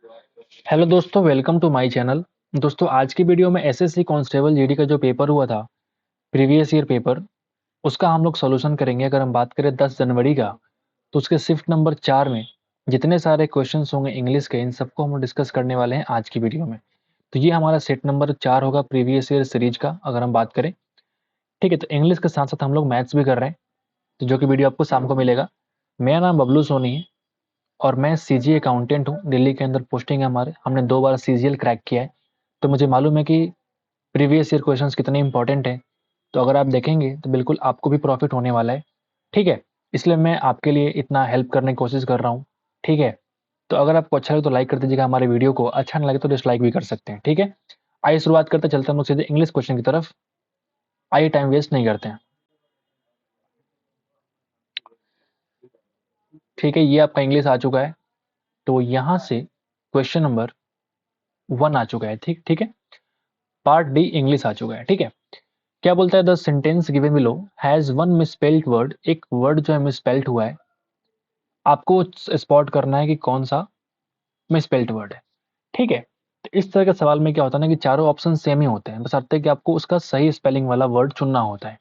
Hello दोस्तों, welcome to my channel. दोस्तों, आज की वीडियो में एसएससी कांस्टेबल जीडी का जो पेपर हुआ था, प्रीवियस ईयर पेपर, उसका हम लोग सॉल्यूशन करेंगे। अगर हम बात करें 10 जनवरी का, तो उसके शिफ्ट नंबर 4 में जितने सारे क्वेश्चंस होंगे इंग्लिश के, इन सबको हम डिस्कस करने वाले हैं आज की वीडियो में। तो ये हमारा सेट नंबर 4 होगा प्रीवियस ईयर सीरीज का, अगर हम बात करें। ठीक है, तो इंग्लिश के साथ साथ हम लोग मैथ्स भी कर रहे हैं, तो जो कि वीडियो आपको शाम को मिलेगा। मेरा नाम बबलू सोनी है और मैं सीजी अकाउंटेंट हूँ। दिल्ली के अंदर पोस्टिंग है हमारे। हमने 2 बार सीजीएल क्रैक किया है, तो मुझे मालूम है कि प्रीवियस ईयर क्वेश्चंस कितने इंपॉर्टेंट हैं। तो अगर आप देखेंगे तो बिल्कुल आपको भी प्रॉफिट होने वाला है। ठीक है, इसलिए मैं आपके लिए इतना हेल्प करने की कोशिश कर रहा हूँ। ठीक है, तो अगर आपको अच्छा लगे तो लाइक कर दीजिएगा हमारे वीडियो को, अच्छा नहीं लगे तो डिसलाइक भी कर सकते हैं। ठीक है, आइए शुरुआत करते चलते हम लोग सीधे इंग्लिश क्वेश्चन की तरफ। आइए, टाइम वेस्ट नहीं करते हैं। ठीक है, ये आपका इंग्लिश आ चुका है। तो यहाँ से क्वेश्चन नंबर 1 आ चुका है। ठीक ठीक है, पार्ट डी इंग्लिश आ चुका है। ठीक है, क्या बोलता है, the sentence given below has one misspelled word. एक वर्ड जो है मिसस्पेल्ड हुआ है, आपको स्पॉट करना है कि कौन सा मिसस्पेल्ड वर्ड है। ठीक है, तो इस तरह के सवाल में क्या होता है ना कि चारों ऑप्शन सेम ही होते हैं, बस अर्थ कि आपको उसका सही स्पेलिंग वाला वर्ड चुनना होता है।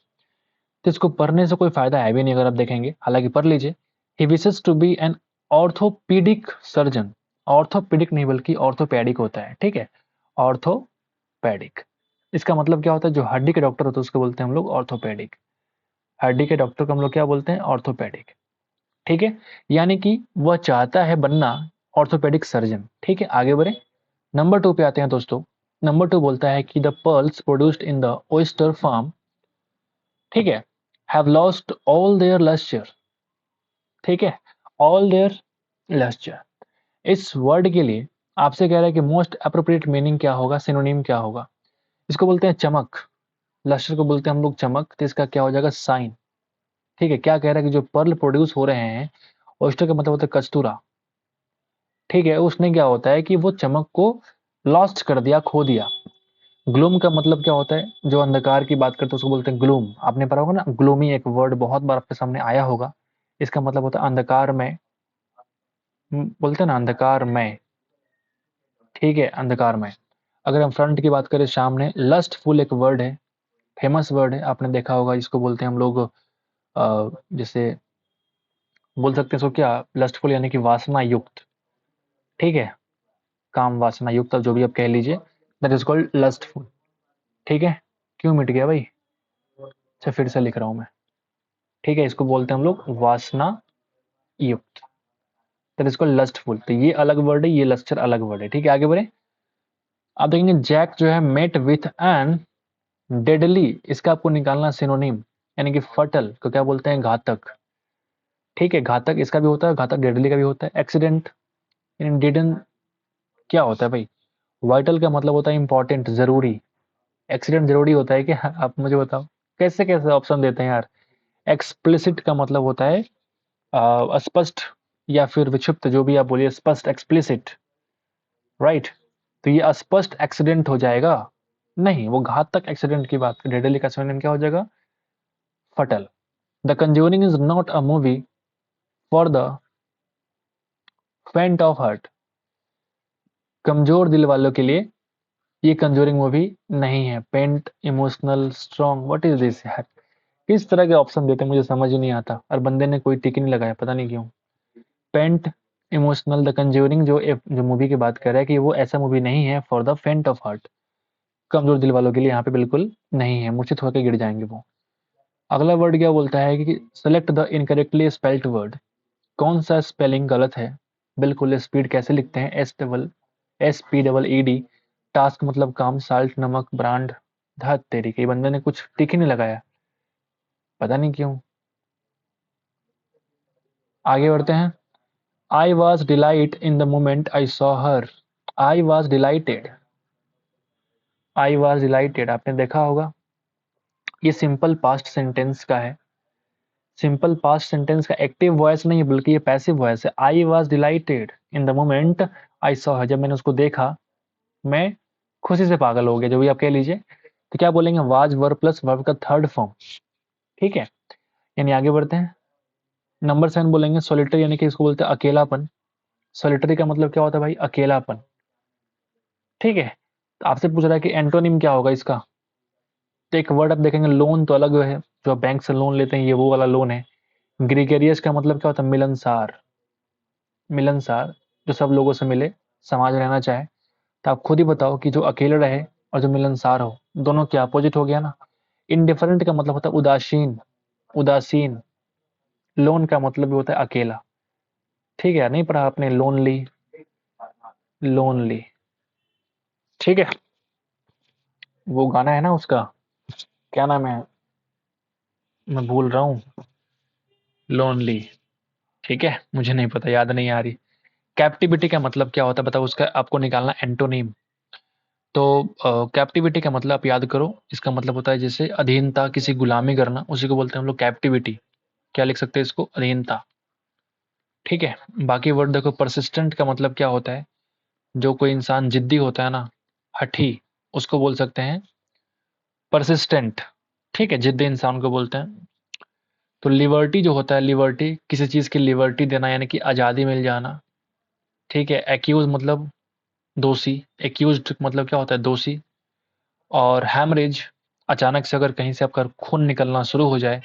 तो इसको पढ़ने से कोई फायदा है भी नहीं अगर आप देखेंगे, हालांकि पढ़ लीजिए। He wishes to be an orthopaedic surgeon. Orthopaedic नहीं बल्कि ऑर्थोपैडिक होता है। ठीक है, ऑर्थोपैडिक, इसका मतलब क्या होता है, जो हड्डी के डॉक्टर होते हैं उसको बोलते हैं हम लोग ऑर्थोपैडिक। हड्डी के डॉक्टर को हम लोग क्या बोलते हैं, ऑर्थोपैडिक। ठीक है, यानी कि वह चाहता है बनना ऑर्थोपेडिक सर्जन। ठीक है, आगे बढ़े। नंबर 2 पे आते हैं दोस्तों। नंबर 2 बोलता है कि the pearls produced in the oyster farm, ठीक है, have lost all their lustre. ठीक है, ऑल देयर लस्टर, इस वर्ड के लिए आपसे कह रहा है कि मोस्ट अप्रोप्रिएट मीनिंग क्या होगा, सिनोनिम क्या होगा। इसको बोलते हैं चमक। लस्टर को बोलते हैं हम लोग चमक, तो इसका क्या हो जाएगा, साइन। ठीक है, क्या कह रहा है कि जो पर्ल प्रोड्यूस हो रहे हैं, ओयस्टर का मतलब होता है कस्तूरा। ठीक है, उसने क्या होता है कि वो चमक को लॉस्ट कर दिया, खो दिया। ग्लूम का मतलब क्या होता है, जो अंधकार की बात करते हैं उसको बोलते हैं ग्लूम। आपने पढ़ा होगा ना, ग्लूमी एक वर्ड बहुत बार आपके सामने आया होगा। इसका मतलब होता है अंधकार में। बोलते हैं ना अंधकार में। ठीक है, अंधकार में। अगर हम फ्रंट की बात करें, सामने लस्टफुल एक वर्ड है, फेमस वर्ड है, आपने देखा होगा। इसको बोलते हैं हम लोग जैसे बोल सकते हैं, सो क्या, लस्टफुल यानी कि वासना युक्त। ठीक है, काम वासना युक्त, जो भी आप कह लीजिए, दैट इज कॉल्ड लस्टफुल। ठीक है, क्यों मिट गया भाई, अच्छा फिर से लिख रहा हूं मैं। ठीक है, इसको बोलते हैं हम लोग वासना युक्त, दैट इज कॉल्ड लस्टफुल। तो ये अलग वर्ड है, ये लस्टर अलग वर्ड है। ठीक है, आगे बढ़े। आप देखेंगे जैक जो है मेट विथ एन डेडली, इसका आपको निकालना सिनोनिम, यानी कि फटल को क्या बोलते हैं, घातक। ठीक है, घातक इसका भी होता है, घातक डेडली का भी होता है। एक्सीडेंट, डिडन क्या होता है भाई, वाइटल का मतलब होता है इंपॉर्टेंट, जरूरी। एक्सीडेंट जरूरी होता है क्या आप मुझे बताओ, कैसे कैसे ऑप्शन देते हैं यार। एक्सप्लिसिट का मतलब होता है स्पष्ट या फिर विक्षिप्त, जो भी आप बोलिए, स्पष्ट, एक्सप्लिसिट, राइट। तो ये अस्पष्ट एक्सीडेंट हो जाएगा, नहीं, वो घातक एक्सीडेंट की बात। डेडली का सिनोनिम क्या हो जाएगा, फटल। The conjuring is not a movie for the फेंट ऑफ हार्ट। कमजोर दिल वालों के लिए ये कंज्यूरिंग मूवी नहीं है। Paint, emotional, strong, what is this यार। किस तरह के ऑप्शन देते हैं मुझे समझ ही नहीं आता, और बंदे ने कोई टिक ही नहीं लगाया, पता नहीं क्यों। पेंट, इमोशनल, द कंज्यूरिंग, जो मूवी की बात कर रहा है कि वो ऐसा मूवी नहीं है फॉर द फेंट ऑफ हार्ट, कमजोर दिल वालों के लिए यहाँ पे बिल्कुल नहीं है, मूर्छित होकर गिर जाएंगे वो। अगला वर्ड क्या बोलता है कि select the incorrectly spelled word. कौन सा स्पेलिंग गलत है, बिल्कुल। स्पीड कैसे लिखते हैं, SPEED। टास्क मतलब काम, साल्ट नमक, ब्रांड, धत तेरी, कई बंदे ने कुछ टिक ही नहीं लगाया, पता नहीं क्यों। आगे बढ़ते हैं। I was delight in the moment I saw her. I was dilated, I was dilated आपने देखा होगा, ये सिंपल पास्ट सेंटेंस का है। सिंपल पास्ट सेंटेंस का एक्टिव वॉइस नहीं है, बल्कि ये पैसिव वॉइस है। I was dilated in the moment I saw her, जब मैंने उसको देखा मैं खुशी से पागल हो गया, जो भी आप कह लीजिए। तो क्या बोलेंगे, वाज वर्ब प्लस वर्ब का थर्ड फॉर्म। ठीक है, यानी आगे बढ़ते हैं। नंबर 7 बोलेंगे सोलिटरी, यानी कि इसको बोलते हैं अकेलापन। सॉलिटरी का मतलब क्या होता है भाई? अकेलापन। ठीक है, तो आपसे पूछ रहा है कि एंटोनिम क्या होगा इसका। तो एक वर्ड आप देखेंगे, लोन तो अलग है, जो आप बैंक से लोन लेते हैं ये वो वाला लोन है। ग्रिगेरियस का मतलब क्या होता है? मिलनसार। मिलनसार, जो सब लोगों से मिले, समाज में रहना चाहे। तो आप खुद ही बताओ कि जो अकेले रहे और जो मिलनसार हो, दोनों के अपोजिट हो गया ना। इनडिफरेंट का मतलब होता है उदासीन। उदासीन। लोन का मतलब भी होता है अकेला। ठीक है, नहीं पढ़ा आपने? लोनली। लोनली। ठीक है, वो गाना है ना उसका, क्या नाम है, मैं भूल रहा हूँ। लोनली। ठीक है, मुझे नहीं पता, याद नहीं आ रही। कैप्टिविटी का मतलब क्या होता है बताओ, उसका आपको निकालना एंटोनिम। तो कैप्टिविटी का मतलब आप याद करो, इसका मतलब होता है जैसे अधीनता, किसी गुलामी करना, उसी को बोलते हैं हम लोग कैप्टिविटी। क्या लिख सकते हैं इसको? अधीनता। ठीक है, बाकी वर्ड देखो, परसिस्टेंट का मतलब क्या होता है? जो कोई इंसान जिद्दी होता है ना, हठी, उसको बोल सकते हैं परसिस्टेंट। ठीक है, जिद्दी इंसान को बोलते हैं। तो लिबर्टी जो होता है, लिबर्टी किसी चीज की लिबर्टी देना, यानी कि आजादी मिल जाना। ठीक है, एक्यूज मतलब दोषी। एक्यूज मतलब क्या होता है? दोषी। और हैमरेज, अचानक से अगर कहीं से आपका खून निकलना शुरू हो जाए,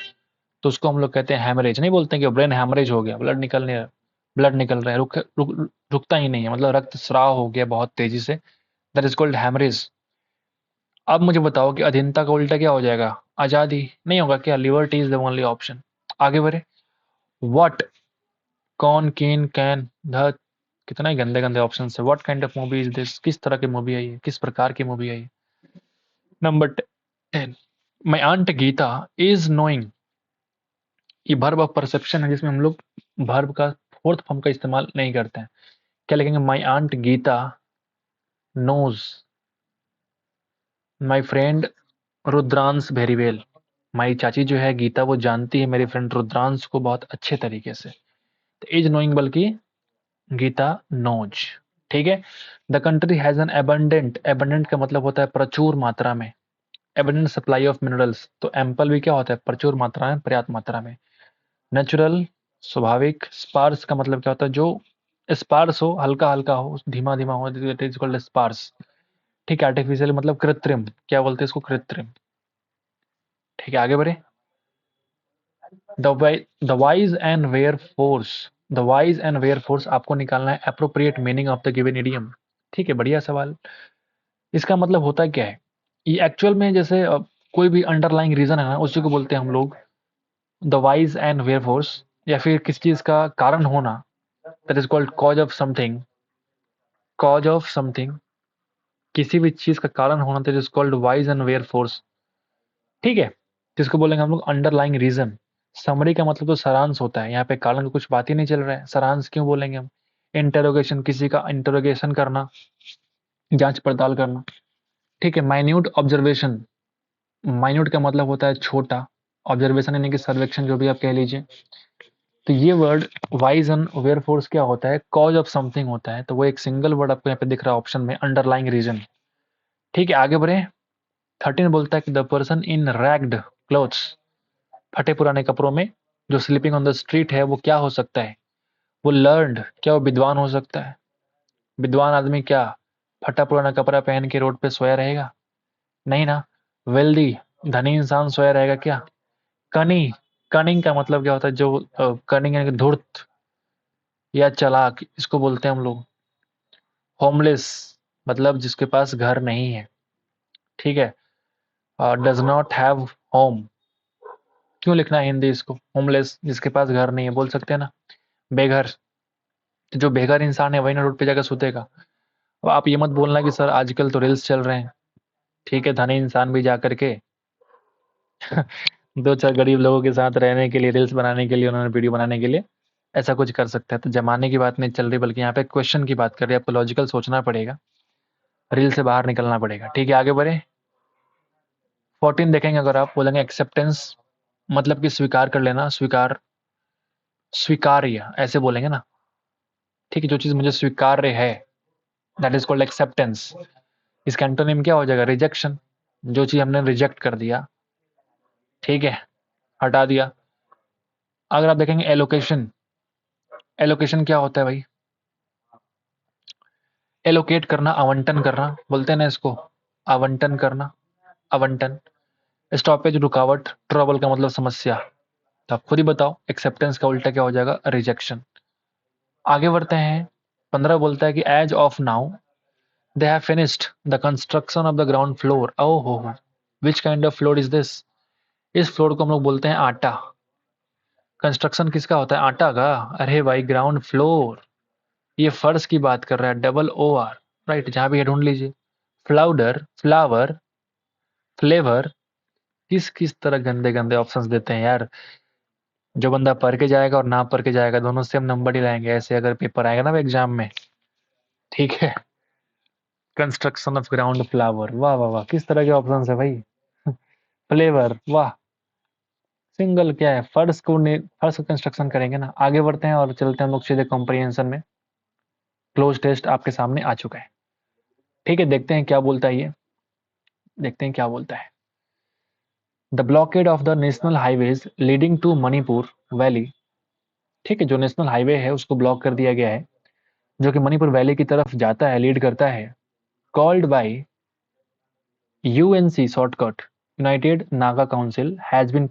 तो उसको हम लोग कहते हैं हैमरेज। नहीं बोलते हैं कि ब्रेन हैमरेज हो गया, ब्लड निकलने, ब्लड निकल रहा है, रुकता ही नहीं है, मतलब रक्त स्राव हो गया बहुत तेजी से, दैट इज कॉल्ड हैमरेज। अब मुझे बताओ कि अधीनता का उल्टा क्या हो जाएगा? आजादी। नहीं होगा क्या? Liberty is the only option. आगे बढ़े। व्हाट, कौन, किन, कैन, ध, कितना ही गंदे गंदे ऑप्शन है। What kind of movie is this, किस तरह की मूवी है ये, किस प्रकार की मूवी है ये। Number 10, my aunt Geeta is knowing. ये वर्ब ऑफ परसेप्शन है, जिसमें हम लोग वर्ब का फोर्थ फॉर्म का इस्तेमाल नहीं करते हैं। क्या लिखेंगे? My aunt Geeta knows my friend Rudransh very well. हमारी चाची जो है गीता, वो जानती है मेरे फ्रेंड रुद्रांश को बहुत अच्छे तरीके से। तो इज नोइंग बल्कि गीता नोज। ठीक है। The country has an abundant, abundant का मतलब होता है प्रचुर मात्रा में, एबंडेंट सप्लाई ऑफ मिनरल्स। तो एम्पल भी क्या होता है? प्रचुर मात्रा में, पर्याप्त मात्रा में। नेचुरल, स्वाभाविक। स्पार्स का मतलब क्या होता है? जो स्पार्स हो, हल्का हल्का हो, धीमा धीमा हो, इट इज कॉल्ड स्पार्स। ठीक है। आर्टिफिशियल मतलब कृत्रिम, क्या बोलते हैं इसको? कृत्रिम। ठीक है, आगे बढ़े। The whys and wherefores, the whys and wherefores आपको निकालना है appropriate meaning of the given idiom. ठीक है, बढ़िया सवाल। इसका मतलब होता क्या है? ये एक्चुअल में जैसे कोई भी अंडरलाइंग रीजन है ना, उसी को बोलते हैं हम लोग the whys and wherefores. या फिर किस चीज का कारण होना, that is called cause of something. Cause of something, किसी भी चीज का कारण होना, that is called whys and wherefores. ठीक है, जिसको बोलेंगे हम लोग अंडरलाइंग रीजन। समरी का मतलब तो सारांश होता है, यहाँ पे कारण का कुछ बात ही नहीं चल रहा है, सारांश क्यों बोलेंगे हम? इंटरोगेशन, किसी का इंटरोगेशन करना, जांच पड़ताल करना। ठीक है। माइन्यूट ऑब्जर्वेशन, माइन्यूट का मतलब होता है छोटा, ऑब्जर्वेशन यानी कि सर्वेक्षण, जो भी आप कह लीजिए। तो ये word whys and wherefores क्या होता है? कॉज ऑफ समथिंग होता है। तो वो एक सिंगल वर्ड आपको यहाँ पे दिख रहा है ऑप्शन में, अंडरलाइंग रीजन। ठीक है, आगे बढ़े। 13 बोलता है कि the person in ragged clothes, फटे पुराने कपड़ों में, जो स्लीपिंग ऑन द स्ट्रीट है, वो क्या हो सकता है? वो लर्नड, क्या वो विद्वान हो सकता है? विद्वान आदमी क्या फटा पुराना कपड़ा पहन के रोड पे सोया रहेगा? नहीं ना। वेल्दी, धनी इंसान सोया रहेगा क्या? कनी, कनिंग का मतलब क्या होता है? जो कनिंग यानी कि धूर्त या चालाक, इसको बोलते हैं हम लोग। होमलेस, मतलब जिसके पास घर नहीं है। ठीक है। डज नॉट हैव होम, क्यों लिखना है हिंदी इसको? होमलेस, जिसके पास घर नहीं है, बोल सकते हैं ना। बेघर, तो जो बेघर इंसान है वही ना रोड पे जाकर सोतेगा। अब आप ये मत बोलना कि सर आजकल तो रील्स चल रहे हैं। ठीक है, धनी इंसान भी जा करके दो चार गरीब लोगों के साथ रहने के लिए, रील्स बनाने के लिए, उन्होंने वीडियो बनाने के लिए ऐसा कुछ कर सकता है। तो जमाने की बात नहीं चल रही, बल्कि यहाँ पे क्वेश्चन की बात कर रही है। आपको लॉजिकल सोचना पड़ेगा, रील से बाहर निकलना पड़ेगा। ठीक है, आगे बढ़े। 14 देखेंगे, अगर आप बोलेंगे एक्सेप्टेंस, मतलब कि स्वीकार कर लेना, स्वीकार, स्वीकार्य ऐसे बोलेंगे ना। ठीक है, जो चीज मुझे स्वीकार्य है, दैट इज कॉल्ड एक्सेप्टेंस। इसका एंटोनिम क्या हो जाएगा? रिजेक्शन। जो चीज हमने रिजेक्ट कर दिया, ठीक है, हटा दिया। अगर आप देखेंगे एलोकेशन, एलोकेशन क्या होता है भाई? एलोकेट करना, आवंटन करना बोलते हैं ना इसको, आवंटन करना, आवंटन। स्टॉपेज रुकावट, ट्रबल का मतलब समस्या। तो आप खुद ही बताओ एक्सेप्टेंस का उल्टा क्या हो जाएगा, रिजेक्शन। आगे बढ़ते हैं। 15 बोलता है कि as of now they have finished the construction of the ground floor. ओ हो, which kind of floor is this? इस फ्लोर को हम लोग बोलते हैं आटा। कंस्ट्रक्शन किसका होता है, आटा का? अरे भाई ग्राउंड फ्लोर, ये फर्श की बात कर रहा है, डबल ओ आर, राइट, जहां भी है ढूंढ लीजिए। फ्लाउडर, फ्लावर, फ्लेवर, किस किस तरह गंदे गंदे ऑप्शंस देते हैं यार। जो बंदा पढ़ के जाएगा और ना पढ़ के जाएगा दोनों सेम नंबर ही लाएंगे ऐसे अगर पेपर आएगा ना एग्जाम में, ठीक है। कंस्ट्रक्शन ऑफ ग्राउंड फ्लावर, वाह वाह वाह, किस तरह के ऑप्शंस है भाई। फ्लेवर, वाह। सिंगल क्या है, फर्श का कंस्ट्रक्शन करेंगे ना। आगे बढ़ते हैं और चलते हैं हम लोग सीधे कॉम्प्रिहेंशन में। क्लोज टेस्ट आपके सामने आ चुका है, ठीक है। देखते हैं क्या बोलता है ये, देखते हैं क्या बोलता है। The blockade of the national highways leading to Manipur valley, ठीक है, जो नेशनल हाईवे है उसको ब्लॉक कर दिया गया है जो कि मणिपुर वैली की तरफ जाता है, लीड करता है। Called by UNC shortcut, united Naga council has been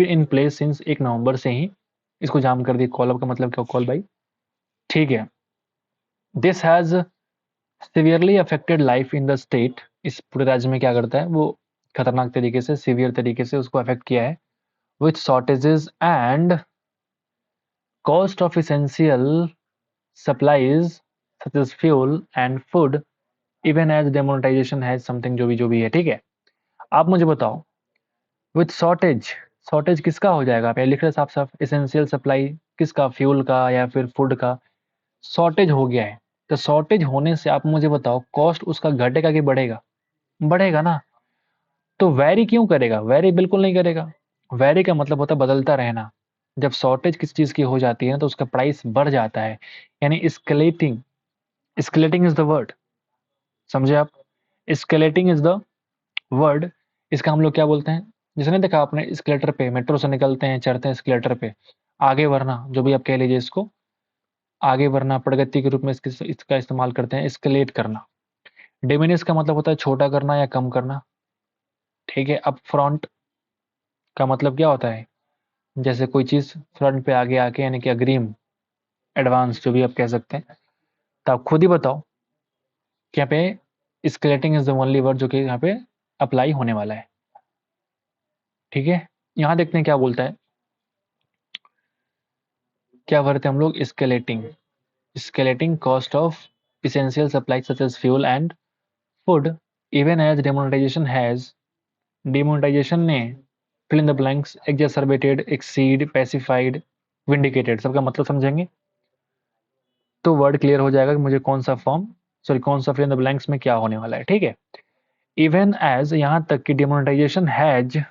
in place since 1 November से ही इसको जाम कर दिया। कॉल का मतलब क्या, कॉल बाई, ठीक है। This has severely affected life in the state, इस पूरे राज्य में क्या करता है वो, खतरनाक तरीके से, सीवियर तरीके से उसको अफेक्ट किया है। With shortages and cost of essential supplies such as fuel and food, even as demonetisation है समथिंग, जो भी है, ठीक है। आप मुझे बताओ, विथ शॉर्टेज, शॉर्टेज किसका हो जाएगा, आप लिख रहे साफ साफ, इसेंशियल सप्लाई किसका, फ्यूल का या फिर फूड का, शॉर्टेज हो गया है। तो शॉर्टेज होने से आप मुझे बताओ कॉस्ट उसका घटेगा कि बढ़ेगा, बढ़ेगा ना। तो वैरी क्यों करेगा, वैरी बिल्कुल नहीं करेगा। वैरी का मतलब होता है बदलता रहना। जब शॉर्टेज किस चीज की हो जाती है तो उसका प्राइस बढ़ जाता है, यानी स्केलेटिंग, स्केलेटिंग इज द वर्ड, समझे आप, स्केलेटिंग इज द वर्ड। इसका हम लोग क्या बोलते हैं, जैसे नहीं देखा आपने स्केलेटर पे, मेट्रो से निकलते हैं चढ़ते हैं स्केलेटर पे, आगे बढ़ना, जो भी आप कह लीजिए इसको, आगे बढ़ना, प्रगति के रूप में इसका इस्तेमाल करते हैं, स्केलेट करना। डिमिनिश का मतलब होता है छोटा करना या कम करना, ठीक है। अप फ्रंट का मतलब क्या होता है, जैसे कोई चीज फ्रंट पे आगे आके, यानी कि अग्रिम, एडवांस, जो भी आप कह सकते हैं। तो आप खुद ही बताओ कि यहाँ पे स्केलेटिंग इज द ओनली वर्ड जो कि यहाँ पे अप्लाई होने वाला है, ठीक है। यहाँ देखते हैं क्या बोलता है, क्या भरते हैं हम लोग, escalating, escalating cost of essential supplies such as fuel and food, even as demonetization ने fill in the blanks, exacerbated, exceed, pacified, vindicated, सबका मतलब समझेंगे तो वर्ड क्लियर हो जाएगा कि मुझे कौन सा फॉर्म, सॉरी कौन सा फिल इन द ब्लैंक्स में क्या होने वाला है, ठीक है। इवन एज, यहां तक कि डिमोनेटाइजेशन हैज,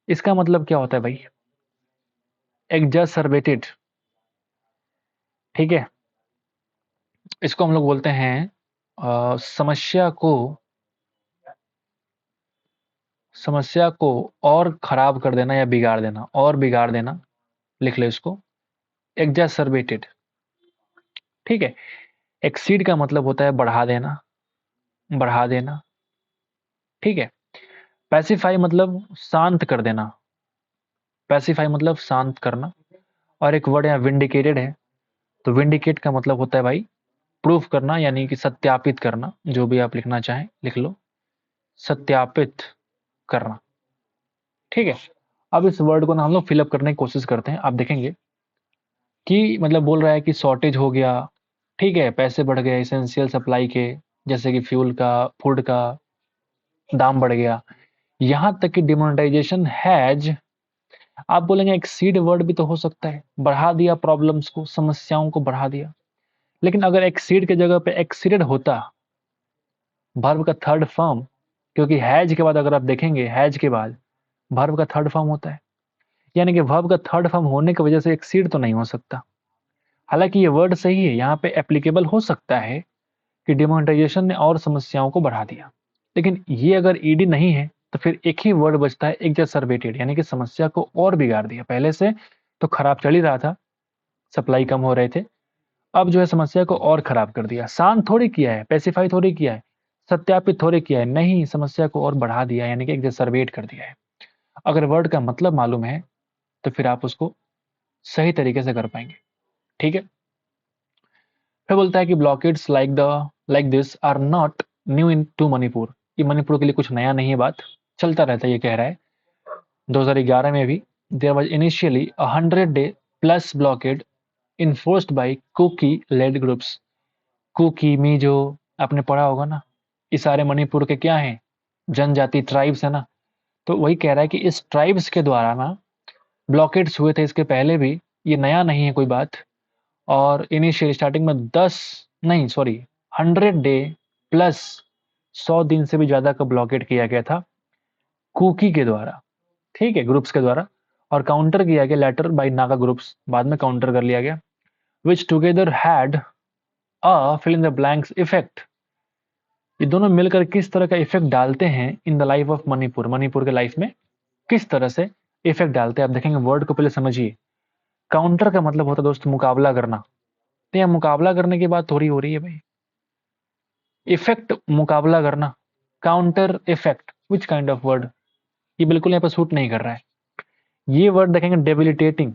इसका मतलब क्या होता है भाई, एग्जर्बेटेड, ठीक है। इसको हम लोग बोलते हैं समस्या को और खराब कर देना या बिगाड़ देना, और बिगाड़ देना, लिख लो इसको, एग्जर्बेटेड, ठीक है। एक्सीड का मतलब होता है बढ़ा देना, बढ़ा देना, ठीक है। पैसिफाई मतलब शांत कर देना, पैसिफाई मतलब शांत करना। और एक वर्ड यहाँ विंडिकेटेड है, तो विंडिकेट का मतलब होता है भाई प्रूफ करना, यानी कि सत्यापित करना, जो भी आप लिखना चाहें लिख लो, सत्यापित करना, ठीक है। अब इस वर्ड को ना हम लोग फिलअप करने की कोशिश करते हैं, आप देखेंगे कि मतलब बोल रहा है कि शॉर्टेज हो गया, ठीक है, पैसे बढ़ गए एसेंशियल सप्लाई के, जैसे कि फ्यूल का, फूड का दाम बढ़ गया। यहां तक कि डिमोनेटाइजेशन हैज, आप बोलेंगे एक्सीड वर्ड भी तो हो सकता है, बढ़ा दिया, प्रॉब्लम्स को, समस्याओं को बढ़ा दिया। लेकिन अगर एक्सीड के जगह पे एक्सीडेड होता, वर्ब का थर्ड फॉर्म, क्योंकि हैज के बाद अगर आप देखेंगे, हैज के बाद वर्ब का थर्ड फॉर्म होता है, यानी कि वर्ब का थर्ड फॉर्म होने की वजह से एक्सीड तो नहीं हो सकता। हालांकि ये वर्ड सही है, यहाँ पे एप्लीकेबल हो सकता है कि डिमोनेटाइजेशन ने और समस्याओं को बढ़ा दिया, लेकिन ये अगर ईडी नहीं है तो फिर एक ही वर्ड बचता है, एग्जर्बेटेड, यानी कि समस्या को और बिगाड़ दिया। पहले से तो खराब चल ही रहा था, सप्लाई कम हो रहे थे, अब जो है समस्या को और खराब कर दिया। शांत थोड़ी किया है, पेसिफाई थोड़ी किया है, सत्यापित थोड़ी किया है, नहीं, समस्या को और बढ़ा दिया, यानी कि एग्जैसरबेट कर दिया है। अगर वर्ड का मतलब मालूम है तो फिर आप उसको सही तरीके से कर पाएंगे। ठीक है, फिर बोलता है कि blockades like this are not new in to Manipur. ये मणिपुर के लिए कुछ नया नहीं है, बात चलता रहता है, ये कह रहा है। 2011 में भी there was initially 100 day plus blockade enforced by Kuki led groups. Kuki Mizo आपने पढ़ा होगा ना, ये सारे मणिपुर के क्या हैं, जनजाति ट्राइब्स है ना। तो वही कह रहा है कि इस ट्राइब्स के द्वारा ना ब्लॉकेड्स हुए थे इसके पहले भी, ये नया नहीं है कोई बात। और इनिशियल स्टार्टिंग में 100 डे प्लस 100 दिन से भी ज्यादा का ब्लॉकेट किया गया था कुकी के द्वारा, ठीक है, ग्रुप्स के द्वारा। और काउंटर किया गया लेटर बाय नागा ग्रुप्स, बाद में काउंटर कर लिया गया। Which together had a fill in the blanks effect. ये दोनों मिलकर किस तरह का इफेक्ट डालते हैं in the life of Manipur, Manipur के लाइफ में किस तरह से इफेक्ट डालते हैं, आप देखेंगे। वर्ड को पहले समझिए। काउंटर का मतलब होता है दोस्त मुकाबला करना, तो यहाँ मुकाबला करने की बात थोड़ी हो रही है भाई। इफेक्ट मुकाबला करना, counter effect, which kind of word, ये बिल्कुल यहाँ पर सूट नहीं कर रहा है। ये वर्ड देखेंगे डेबिलिटेटिंग।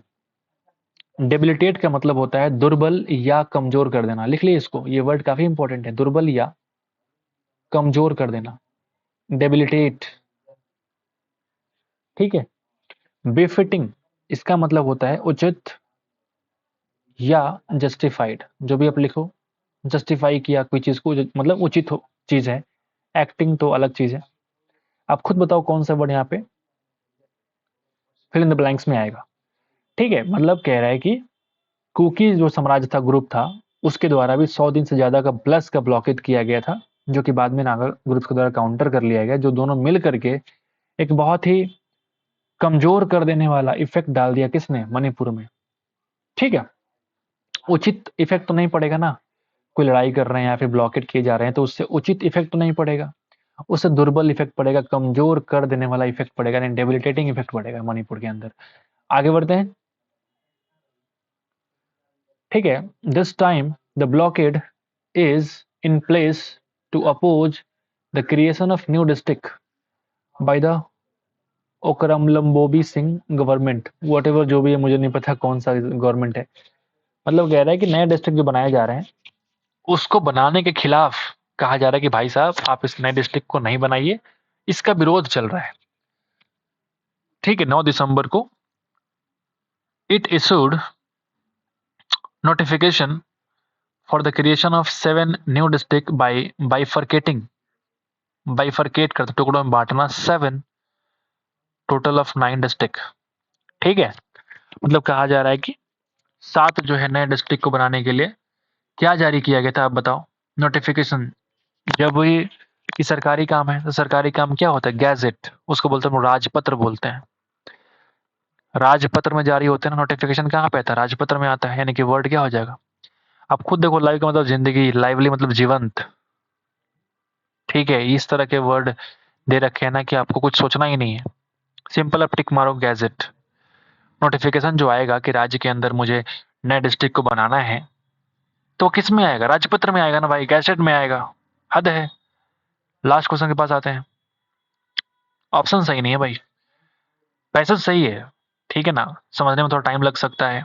डेबिलिटेट का मतलब होता है दुर्बल या कमजोर कर देना, लिख लिए इसको, ये वर्ड काफी इंपॉर्टेंट है, दुर्बल या कमजोर कर देना, डेबिलिटेट। ठीक है, बेफिटिंग, इसका मतलब होता है उचित या जस्टिफाइड, जो भी आप लिखो, जस्टिफाई किया कोई चीज को, मतलब उचित हो चीज है। एक्टिंग तो अलग चीज है। आप खुद बताओ कौन सा वर्ड यहाँ पे फिल इन द ब्लैंक्स में आएगा। ठीक है, मतलब कह रहा है कि कुकी जो साम्राज्य था, ग्रुप था, उसके द्वारा भी 100 दिन से ज्यादा का प्लस का ब्लॉकेट किया गया था, जो कि बाद में नागा ग्रुप के द्वारा काउंटर कर लिया गया, जो दोनों मिल करके एक बहुत ही कमजोर कर देने वाला इफेक्ट डाल दिया किसने, मणिपुर में। ठीक है, उचित इफेक्ट तो नहीं पड़ेगा ना, कोई लड़ाई कर रहे हैं या फिर ब्लॉकेट किए जा रहे हैं तो उससे उचित इफेक्ट तो नहीं पड़ेगा, उससे दुर्बल इफेक्ट पड़ेगा, कमजोर कर देने वाला इफेक्ट पड़ेगा, यानी डेबिलिटेटिंग इफेक्ट पड़ेगा मणिपुर के अंदर। आगे बढ़ते हैं। ठीक है, this time the blockade is in place to oppose the creation of new district by the ओकरमलम्बोबी सिंह गवर्नमेंट, वट एवर जो भी है, मुझे नहीं पता कौन सा गवर्नमेंट है। मतलब कह रहा है कि नए डिस्ट्रिक्ट जो बनाए जा रहे हैं उसको बनाने के खिलाफ कहा जा रहा है कि भाई साहब आप इस नए डिस्ट्रिक्ट को नहीं बनाइए, इसका विरोध चल रहा है। ठीक है, 9 दिसंबर को it issued notification for the creation of 7 new district bye bifurcating, bifurcate करते टुकड़ों में बांटना, 7 टोटल ऑफ 9 डिस्ट्रिक्ट। ठीक है, मतलब कहा जा रहा है कि 7 जो है नए डिस्ट्रिक्ट को बनाने के लिए क्या जारी किया गया था, आप बताओ। नोटिफिकेशन, जब वही कि सरकारी काम है तो सरकारी काम क्या होता है, गैजेट, उसको बोलते हैं राजपत्र बोलते हैं। राजपत्र में जारी होते हैं ना, नोटिफिकेशन कहाँ पे आता है, राजपत्र में आता है, यानी कि वर्ड क्या हो जाएगा। आप खुद देखो, लाइव का मतलब जिंदगी, लाइवली मतलब जीवंत। ठीक है, इस तरह के वर्ड दे रखे हैं ना कि आपको कुछ सोचना ही नहीं है, सिंपल आप टिक मारो गैजेट। नोटिफिकेशन जो आएगा कि राज्य के अंदर मुझे नए डिस्ट्रिक्ट को बनाना है, तो किस में आएगा, राजपत्र में आएगा ना भाई, गैजेट में आएगा, हद है। लास्ट क्वेश्चन के पास आते हैं। ऑप्शन सही नहीं है भाई, पैसेज सही है, ठीक है ना, समझने में थोड़ा टाइम लग सकता है,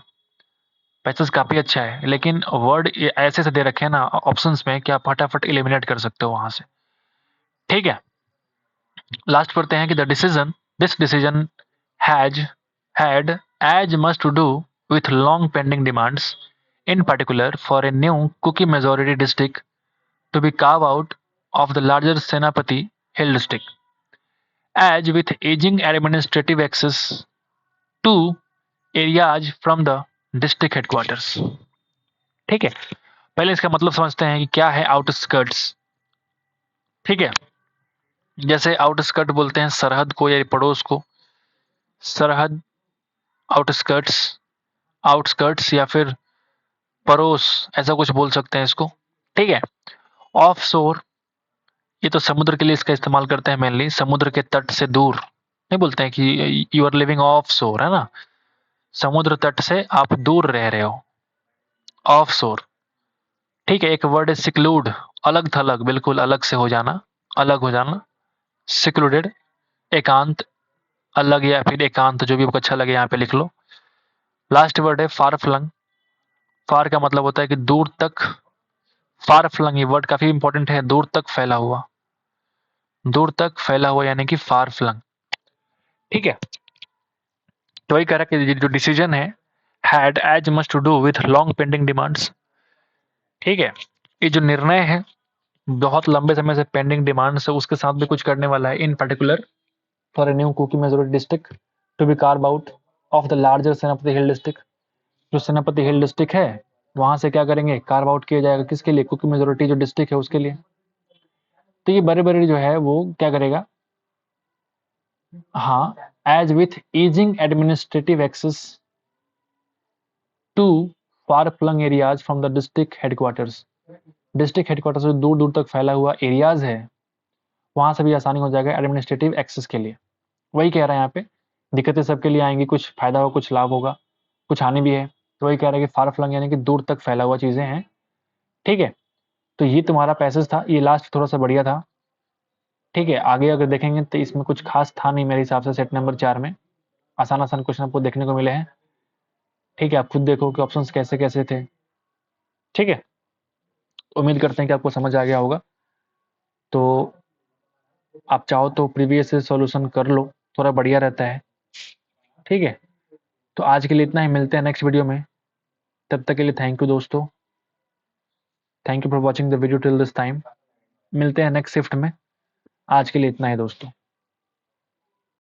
पैसेज काफी अच्छा है, लेकिन वर्ड ऐसे से दे रखे हैं ना ऑप्शंस में कि आप फटाफट एलिमिनेट कर सकते हो वहां से। ठीक है, लास्ट पढ़ते हैं कि the decision, this decision has had as much to do with long pending demands, in particular for a new Kuki majority district to be carved out of the larger Senapati Hill district, as with aging administrative access to areas from the district headquarters। ठीक है, पहले इसका मतलब समझते हैं कि क्या है आउटस्कर्ट्स। ठीक है, जैसे आउटस्कर्ट बोलते हैं सरहद को या पड़ोस को, सरहद, आउटस्कर्ट्स, आउटस्कर्ट्स या फिर पड़ोस, ऐसा कुछ बोल सकते हैं इसको। ठीक है, ऑफ शोर, ये तो समुद्र के लिए इसका इस्तेमाल करते हैं मेनली, समुद्र के तट से दूर, नहीं बोलते हैं कि यू आर लिविंग ऑफ शोर, है ना, समुद्र तट से आप दूर रह रहे हो, ऑफ शोर। ठीक है, एक वर्ड है सिक्लूड, अलग थलग, बिल्कुल अलग से हो जाना, अलग हो जाना, सिक्लूडेड, एकांत, अलग या फिर एकांत, जो भी आपको अच्छा लगे यहाँ पे लिख लो। लास्ट वर्ड है फार फ्लंग। फार का मतलब होता है कि दूर तक, फार फ्लंग, ये वर्ड काफी इंपॉर्टेंट है, दूर तक फैला हुआ, दूर तक फैला हुआ यानी कि फार फ्लंग। ठीक है, तो वही कह रहा है कि जो डिसीजन है had as much to do with long pending demands. ठीक है, ये जो निर्णय है बहुत लंबे समय से पेंडिंग डिमांड्स है उसके साथ भी कुछ करने वाला है। In particular for a new Kuki majority district to be carve out of the larger Senapati hill district. जो सेनापति हिल डिस्ट्रिक्ट है वहां से क्या करेंगे, कार्व आउट किया जाएगा, किसके लिए, कुकी मेजोरिटी जो डिस्ट्रिक्ट है उसके लिए। तो ये बड़े बड़े जो है वो क्या करेगा, हाँ, as with easing administrative access to far flung areas from the district headquarters. District headquarter से दूर दूर तक फैला हुआ एरियाज है वहां से भी आसानी हो जाएगा एडमिनिस्ट्रेटिव एक्सेस के लिए। वही कह रहा है यहाँ पे, दिक्कतें सबके लिए आएंगी, कुछ फायदा होगा, कुछ लाभ होगा, कुछ हानि भी है। तो वही कह रहा है कि फार फ्लंग यानी कि दूर तक फैला हुआ चीजें हैं। ठीक है, तो ये तुम्हारा पैसेज था, ये लास्ट थोड़ा सा बढ़िया था। ठीक है, आगे अगर देखेंगे तो इसमें कुछ खास था नहीं मेरे हिसाब से। सेट नंबर 4 में आसान आसान क्वेश्चन आपको देखने को मिले हैं। ठीक है, आप खुद देखो कि ऑप्शंस कैसे कैसे थे। ठीक है, उम्मीद करते हैं कि आपको समझ आ गया होगा। तो आप चाहो तो प्रीवियस से सॉल्यूशन कर लो, थोड़ा बढ़िया रहता है। ठीक है, तो आज के लिए इतना ही, मिलते हैं नेक्स्ट वीडियो में। तब तक के लिए थैंक यू दोस्तों, thank you for watching the video till this time. मिलते हैं नेक्स्ट शिफ्ट में, आज के लिए इतना ही दोस्तों।